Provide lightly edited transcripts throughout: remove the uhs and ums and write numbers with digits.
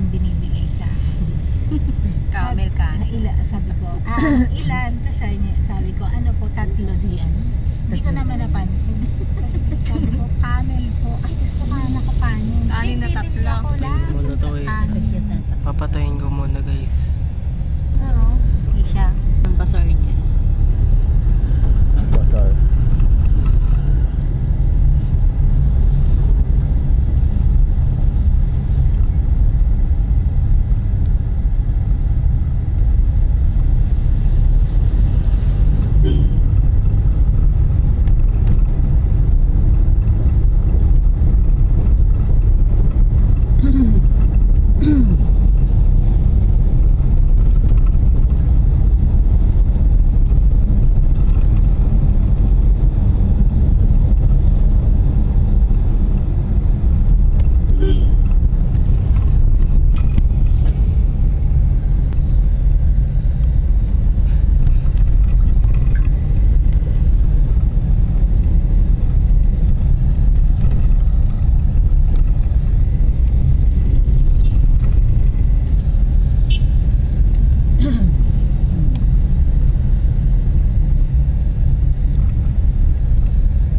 yung binibigay sa Camel kanin. sabi ko, ilan? Tapos sabi ko, ano po, 3 diyan. Hindi ko naman napansin. Kasi sabi ko, camel po. Ay, Diyos ko, kaya nakapanin. Kanin na tatlo. Ako lang. Muna to guys. Papatayin ko muna guys. Sarap. Hindi siya. Ang basar niya. Basar.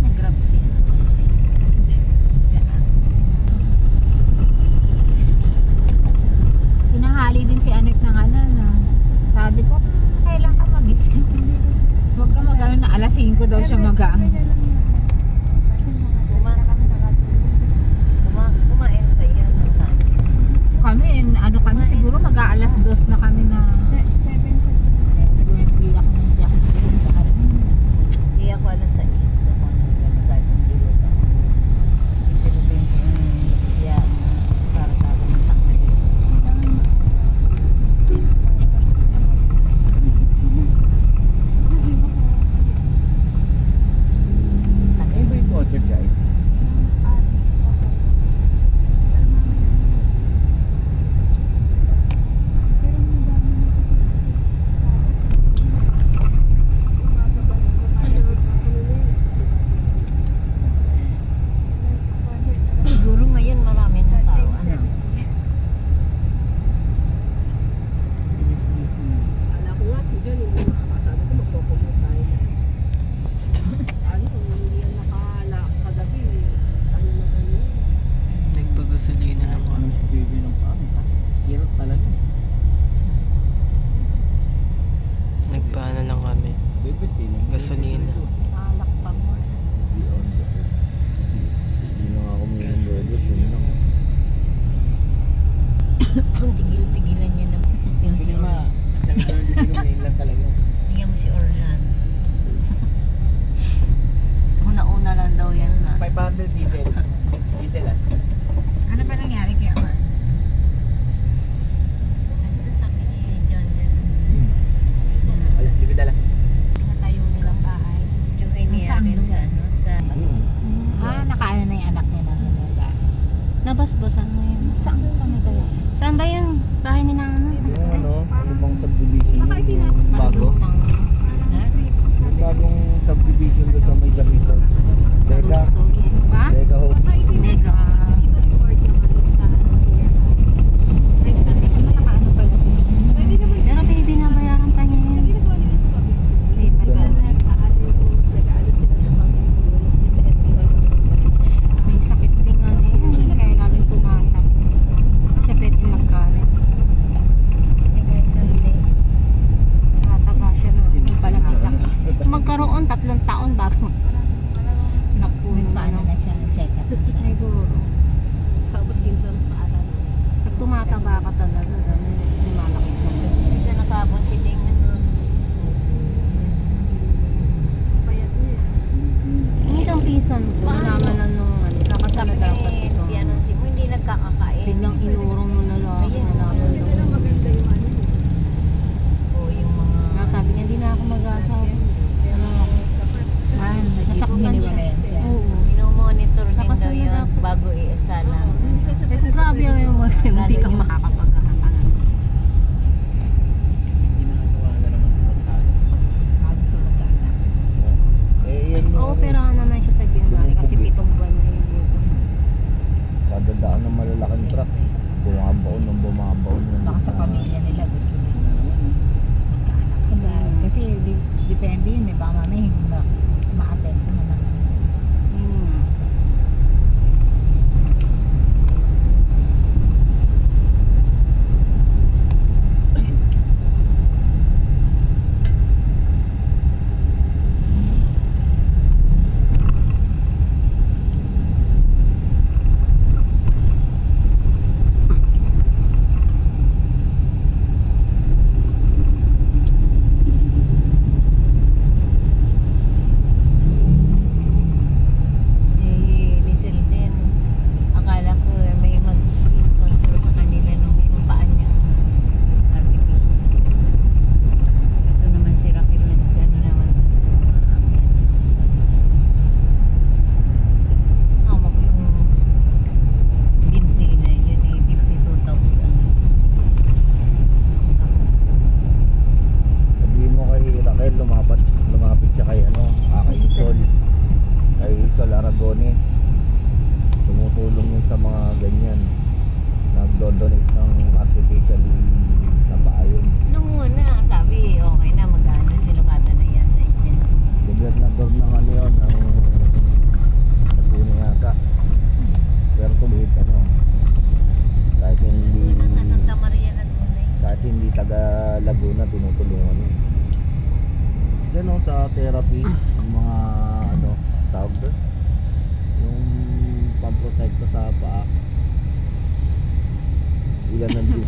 Nag-grab siya. Pinahali din si Anik ng ano, no? Sabi ko, kailan ka magising? Huwag ka mag-ano na, alas 5 daw siya mag-ano. Kumain pa yan ng kanin. Kami, ano kami, siguro mag-aalas 2 na kami na... 7 siguro hindi ako nagising sa kanya. Hindi ako alas 6. Ako nang sabi ng dilot ako. Pinipinto yung iya para sa akin ng tanghali. Ano ba yung concert siya? Siguro ngayon marami ng tao. Ano? Ala ko nga si John, hindi makakasabi ko magpo-commute tayo. Ano, hindi yan nakala kagabi. Ano na ano. Nagpagasolina lang kami. Sige ng paa. Kirot talaga. Nagpaano lang kami. Gasolina. Alak pa mo. Hindi na ako may Gasolina. Tigil-tigilan niya na. Hindi ma. Talagang lang talaga. Tingnan mo si Orlan. Una-una lang daw yan, ma. 500 diesel. Diesel ah. Ano ba nangyari kay Or? Ano ba sabi ni John? Wala, hindi ko dala. Natayo nilang bahay. Joy niya Saan rin sa lugar? ano, sa... Nakaano na yung anak niya na nila. Nabasbasan mo yun. Saan may kaya? Saan ba yung bahay ni Nana? Yung ano bang subdivision? Yung bago? Bagong subdivision doon sa may Zarito. Sa Teka. Russo. Ha? Teka ho. Mega. Nakaano pala si Pero binabayaran pa niya yun. Hindi pa rin. May sakit din nga na yun. Kaya namin tumatak. Siya pwede magkalit. Mataba siya na. Yung pala may sakit. Magkaroon 3 taon bago napuno na. paano na siya, check up na siya. Siguro. Tapos kintos maaral. Pag tumataba ka talaga, gano'n. Tapos yung malaki sa isa nakabon si Ding. Payat niya. Yung isang pisan ko, nalaman na nung kakasama dapat ito. Hindi nagkakakain. Biglang inurong mo na lang. Nalaman Maganda na maganda yung ano. o yung mga... Sabi niya, hindi na ako mag-asawa. Ano ako? Nasaktan siya. Oo. Minomonitor din daw yun bago iisala. Hindi kasi Eh kung grabe yung hindi ka makakapagkakatangan. Ginagawa na naman sa kalsada. Gusto magkaanak. Yan yung Oo, pero naman siya sa January kasi 7 buwan na yung buko. kadadaan ng malalaking truck. Bumabaon ng bumabaon yun. Baka sa pamilya nila gusto nila magkaanak agad. Kasi depende yun eh. Baka mamaya hindi na ma-attend ko na naman. Yun nga. Si Lizel din, akala ko may mag-sponsor sa kanila nung yung paan niyang artificial. Ito naman si Raquel nag-ano naman sa hawak yung binti na yun eh, 52,000. Sabihin mo kay Raquel, lumapit siya kay kay Isol Aragones. Tumutulong yun sa mga ganyan. Nagdo-donate ng artificial na paayon. Nung una, sabi okay na, mag-ano, sinukatan na yan. Gobernador ng yun, ang Laguna yata. Pero tumit kahit hindi Una nga, Santa Maria Laguna. kahit hindi taga Laguna, tinutulungan yun. Diyan sa therapy, yung mga tawag doon, yung pamprotekta sa paa. Ilan nandun.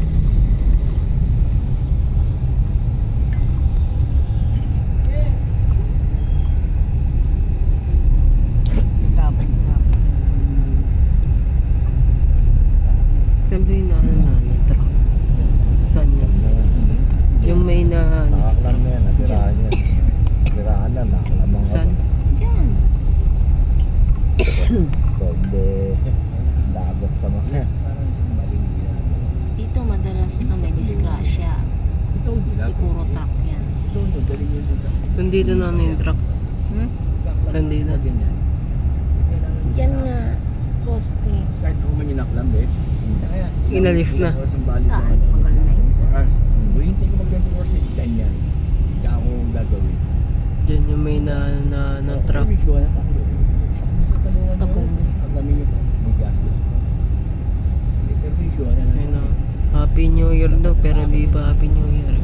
Grabe. Saan ba yung yung truck? Saan yun? Yung may Nakaklam na yan, nasiraan yan. Nasiraan na, nakalamang ka Saan? pa. Diyan. Pwede dagat sa mga. Dito madalas na may disgrasya. Kasi puro truck yan. Saan dito na yung truck? Hmm? Saan dito? Diyan nga, poste. Kahit ako man yung naklam eh. Inalis na. Ah, pakal na yun. Hindi ko mag-24 sa ganyan. Hindi ako gagawin. Diyan yung may na truck. Takong. Ang dami nyo pa. May gastos pa. May permission na lang. Ayun, Happy New Year daw pero di pa Happy New Year.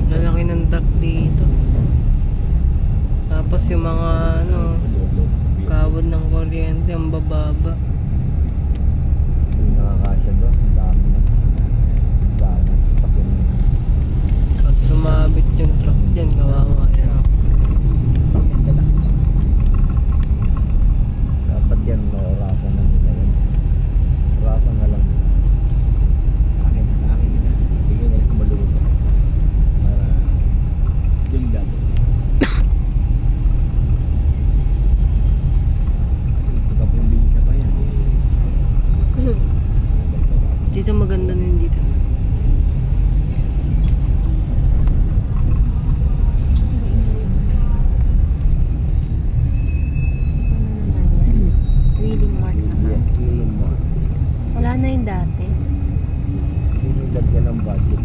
Lalaki ng truck dito. Tapos yung mga kawad ng kuryente ang bababa. Hindi nakakasya doon. Ang dami na. Ang dami sa sakin. Pag sumabit yung truck dyan, kawawa yan. Dapat yan, orasan na nila yan. Orasan na lang. Sa akin na. Bigyan nila sa maluwag na. Para yung gagawin. Kasi pagka-probinsya pa yan. Dito maganda na yun dito. Ano naman yan? Wheeling Mart naman. Yan, feeling mo. Wala na yung dati. Hindi nilagyan ng budget.